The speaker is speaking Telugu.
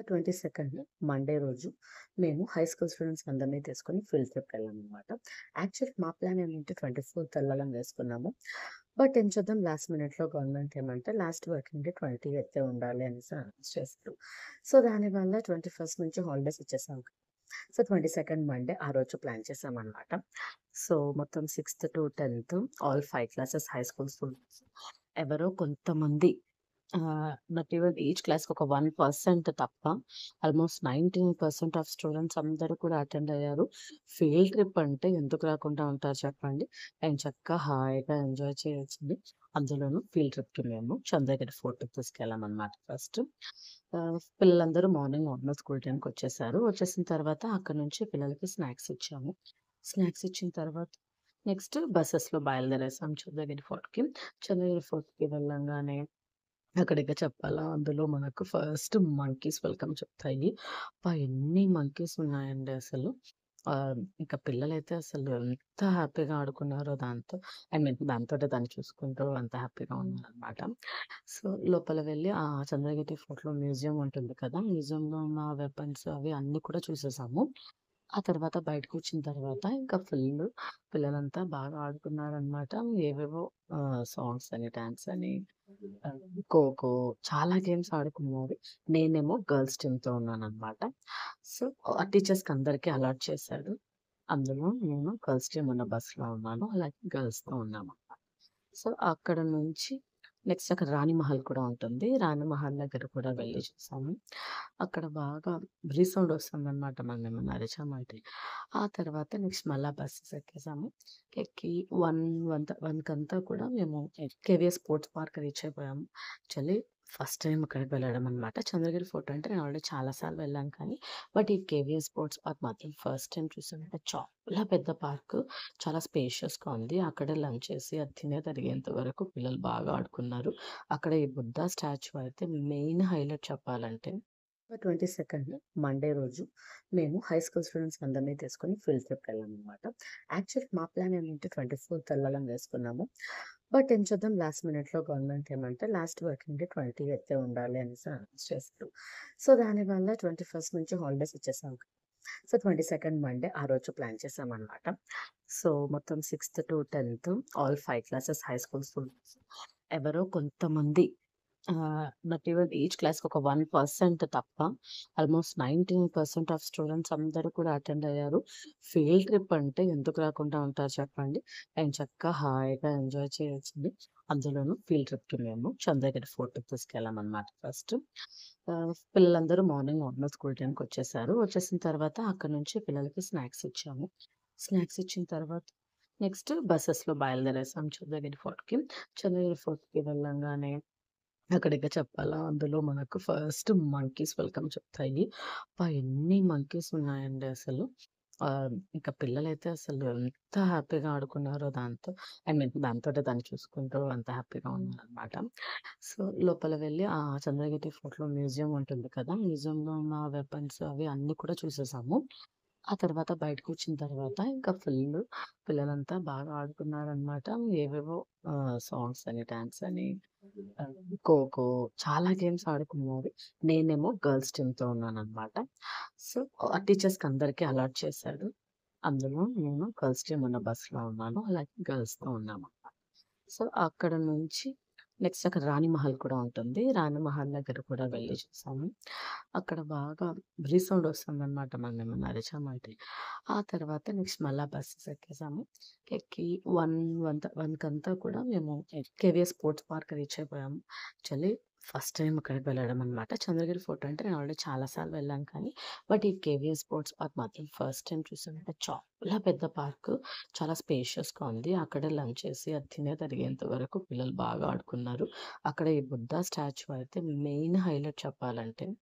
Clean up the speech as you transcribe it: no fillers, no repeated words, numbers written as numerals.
22nd మండే రోజు మేము హై స్కూల్ స్టూడెంట్స్ అందరినీ తీసుకొని ఫీల్డ్ ట్రిప్‌కి వెళ్ళామనమాట. యాక్చువల్లీ మా ప్లాన్ ఏంటంటే 24థ్ వెళ్ళాలని వేసుకున్నాము. బట్ ఏం చేద్దాం లాస్ట్ మినిట్‌లో గవర్నమెంట్ ఏమంటే లాస్ట్ వర్కింగ్ డే 28 ఉండాలి అనేసి అనౌన్స్ చేశారు. సో దానివల్ల 21st నుంచి హాలిడేస్ ఇచ్చేసాం. సో 22nd మండే ఆ రోజు ప్లాన్ చేశామనమాట. సో మొత్తం 6థ్ టు 10థ్ all 5 classes high school students ఎవరో కొంతమంది నాట్ ఈవెన్ ఈచ్ క్లాస్‌కి ఒక 1% తప్ప ఆల్‌మోస్ట్ 19% ఆఫ్ స్టూడెంట్స్ అందరూ కూడా అటెండ్ అయ్యారు. ఫీల్డ్ ట్రిప్ అంటే ఎందుకు రాకుండా ఉంటారు చెప్పండి? అండ్ చక్కగా హాయిగా ఎంజాయ్ చేయొచ్చండి. అందులోనూ ఫీల్డ్ ట్రిప్‌కి మేము చంద్రగిరి ఫోర్ట్‌కి తీసుకెళ్ళామనమాట ఫస్ట్. పిల్లలందరూ మార్నింగ్ నార్మల్ స్కూల్ టైమ్‌కొచ్చేసారు. వచ్చేసిన తర్వాత అక్కడి నుంచి పిల్లలకి స్నాక్స్ ఇచ్చాము. స్నాక్స్ ఇచ్చిన తర్వాత నెక్స్ట్ బసెస్‌లో బయలుదేరేసాం చంద్రగిరి ఫోర్ట్‌కి. చంద్రగిరి ఫోర్ట్‌కి వెళ్ళంగానే అక్కడిక చెప్పాలా? అందులో మనకు ఫస్ట్ మంకీస్ వెల్కమ్ చెప్తాయి. అబ్బా! ఎన్ని మంకీస్ ఉన్నాయండి అసలు. ఇంకా పిల్లలైతే అసలు ఎంత హ్యాపీగా ఆడుకున్నారో దాంతో. ఐ మీన్ దాంతోటే దాన్ని చూసుకుంటూ అంత హ్యాపీగా ఉన్నారనమాట. సో, లోపల వెళ్ళి చంద్రగిరి ఫోర్ట్‌లో మ్యూజియం ఉంటుంది కదా! మ్యూజియంలో ఉన్న వెపన్స్ అవి అన్నీ కూడా చూసేసాము. ఆ తర్వాత బయటకొచ్చిన తర్వాత ఇంకా ఫుల్లు పిల్లలంతా బాగా ఆడుకున్నారనమాట. ఏవేవో సాంగ్స్ అని, డాన్స్ అని, ఖోఖో చాలా గేమ్స్ ఆడుకున్నారు. నేనేమో గర్ల్స్ టీమ్‌తో ఉన్నాననమాట. సో, టీచర్స్‌కి అందరికి అలాట్ చేశాడు. అందులో నేను గర్ల్స్ టీమ్ ఉన్న బస్‌లో ఉన్నాను. అలాగే గర్ల్స్‌తో ఉన్నాము. సో, అక్కడ నుంచి నెక్స్ట్ అక్కడ రాణిమహల్ కూడా ఉంటుంది. రాణిమహల్ దగ్గర కూడా వెళ్లి చూసాము. అక్కడ బాగా రీసౌండ్ వస్తుందనమాట మనమేమన్నా అరిచామంటే. ఆ తర్వాత నెక్స్ట్ మళ్ళా బసెస్ ఎక్కేసాము. ఎక్కి 1 కంతా కూడా మేము కేవీఎస్ స్పోర్ట్స్ పార్క్ రీచ్ అయిపోయాము. యాక్చువల్లీ ఫస్ట్ టైమ్ అక్కడికి వెళ్ళడం అనమాట. చంద్రగిరి ఫోర్ట్ అంటే నేను ఆల్రెడీ చాలా సార్లు వెళ్ళాను కానీ, బట్ ఈ కేవీఎస్ స్పోర్ట్స్ పార్క్ మాత్రం ఫస్ట్ టైమ్ చూసానంటే చాలా పెద్ద పార్క్. చాలా స్పేషియస్‌గా ఉంది. అక్కడే లంచ్ చేసి అది తినేదరిగేంత వరకు పిల్లలు బాగా ఆడుకున్నారు. అక్కడ ఈ బుద్ధ స్టాచ్యూ అయితే మెయిన్ హైలైట్ చెప్పాలంటే 22nd మండే రోజు మేము హై స్కూల్ స్టూడెంట్స్ అందరినీ తీసుకొని ఫీల్డ్ ట్రిప్‌కి వెళ్ళామనమాట. యాక్చువల్లీ మా ప్లాన్ ఏంటంటే 24థ్ వెళ్ళాలని వేసుకున్నాము. బట్ ఏం చేద్దాం లాస్ట్ మినిట్‌లో గవర్నమెంట్ ఏమంటే లాస్ట్ వర్కింగ్ డే 28 ఉండాలి అనేసి అనౌన్స్ చేశారు. సో దానివల్ల 21st నుంచి హాలిడేస్ ఇచ్చేసాం. సో 22nd మండే ఆ రోజు ప్లాన్ చేశామనమాట. సో మొత్తం 6థ్ టు 10థ్ all 5 classes high school students ఎవరో కొంతమంది నాట్ ఈవెన్ ఈచ్ క్లాస్‌కి ఒక 1% తప్ప ఆల్‌మోస్ట్ 19% ఆఫ్ స్టూడెంట్స్ అందరూ కూడా అటెండ్ అయ్యారు. ఫీల్డ్ ట్రిప్ అంటే ఎందుకు రాకుండా ఉంటారు చెప్పండి? అండ్ చక్కగా హాయిగా ఎంజాయ్ చేయొచ్చండి. అందులోనూ ఫీల్డ్ ట్రిప్‌కి మేము చంద్రగిరి ఫోర్ట్‌కి తీసుకెళ్ళామనమాట ఫస్ట్. పిల్లలందరూ మార్నింగ్ నార్మల్ స్కూల్ టైమ్‌కొచ్చేసారు. వచ్చేసిన తర్వాత అక్కడి నుంచి పిల్లలకి స్నాక్స్ ఇచ్చాము. స్నాక్స్ ఇచ్చిన తర్వాత నెక్స్ట్ బసెస్‌లో బయలుదేరేసాం చంద్రగిరి ఫోర్ట్‌కి. చంద్రగిరి ఫోర్ట్‌కి వెళ్ళంగానే అక్కడిక చెప్పాలా? అందులో మనకు ఫస్ట్ మంకీస్ వెల్కమ్ చెప్తాయి. అబ్బా! ఎన్ని మంకీస్ ఉన్నాయండి అసలు. ఇంకా పిల్లలైతే అసలు ఎంత హ్యాపీగా ఆడుకున్నారో దాంతో. ఐ మీన్ దాంతోటే దాన్ని చూసుకుంటూ అంత హ్యాపీగా ఉన్నారనమాట. సో, లోపల వెళ్ళి చంద్రగిరి ఫోర్ట్‌లో మ్యూజియం ఉంటుంది కదా! మ్యూజియంలో ఉన్న వెపన్స్ అవి అన్నీ కూడా చూసేసాము. ఆ తర్వాత బయటకొచ్చిన తర్వాత ఇంకా ఫుల్లు పిల్లలంతా బాగా ఆడుకున్నారనమాట. ఏవేవో సాంగ్స్ అని, డాన్స్ అని, ఆహ్, ఖోఖో చాలా గేమ్స్ ఆడుకున్నారు. నేనేమో గర్ల్స్ టీమ్‌తో ఉన్నాననమాట. సో, టీచర్స్‌కి అందరికి అలాట్ చేశాడు. అందులో నేను గర్ల్స్ టీమ్ ఉన్న బస్‌లో ఉన్నాను. అలాగే గర్ల్స్‌తో ఉన్నాము. సో, అక్కడ నుంచి నెక్స్ట్ అక్కడ రాణిమహల్ కూడా ఉంటుంది. రాణిమహల్ దగ్గర కూడా వెళ్లి చూసాము. అక్కడ బాగా రీసౌండ్ వస్తుందనమాట మనమేమన్నా అరిచామంటే. ఆ తర్వాత నెక్స్ట్ మళ్ళా బసెస్ ఎక్కేసాము. ఎక్కి 1 కంతా కూడా మేము కేవీఎస్ స్పోర్ట్స్ పార్క్ రీచ్ అయిపోయాము. యాక్చువల్లీ ఫస్ట్ టైమ్ అక్కడికి వెళ్ళడం అనమాట. చంద్రగిరి ఫోర్ట్ అంటే నేను ఆల్రెడీ చాలా సార్లు వెళ్ళాను కానీ, బట్ ఈ కేవీఎస్ స్పోర్ట్స్ పార్క్ మాత్రం ఫస్ట్ టైమ్ చూసానంటే చాలా పెద్ద పార్క్. చాలా స్పేషియస్‌గా ఉంది. అక్కడే లంచ్ చేసి అది తినేదరిగేంత వరకు పిల్లలు బాగా ఆడుకున్నారు. అక్కడ ఈ బుద్ధ స్టాచ్యూ అయితే మెయిన్ హైలైట్ చెప్పాలంటే